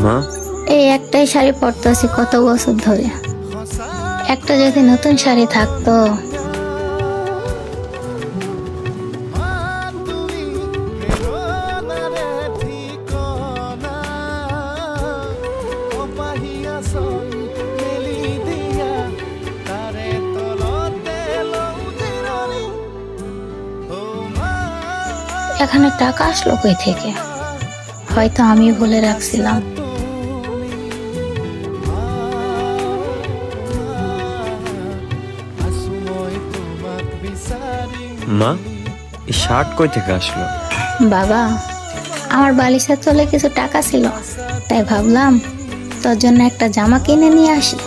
মা, এই একটাই শাড়ি পরতেছি কত বছর ধরে। একটা যদি নতুন শাড়ি থাকতো। এখানে টাকা আসলো কই থেকে? হয়তো আমি বলে রাখছিলাম। মা, এই শার্ট কই থেকে আসলো? বাবা, আমার বালিশের তলে কিছু টাকা ছিল, তাই ভাবলাম তোর জন্য একটা জামা কিনে নিয়ে আসি।